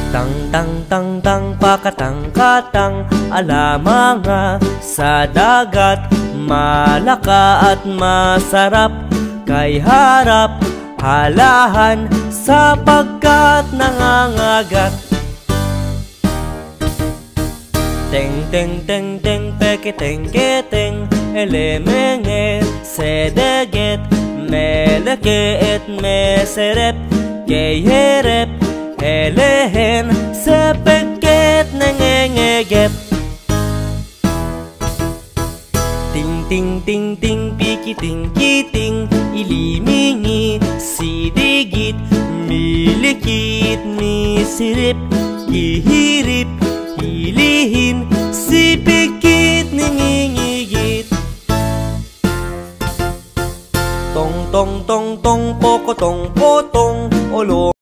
Tang tang tang tang pakatang katang alamanga sa dagat, malaka at masarap kay harap halahan sapagkat nangangagat. Teng teng teng teng peketeng keteng elemenge sedeget meleket meserep keyerep elehen sepeket nengengeget. Ting ting ting ting pikiting kiting ilimingi sidigit milikit misirip ihirip hilihin sipikit ningingigit. Tong tong tong tong pokotong pot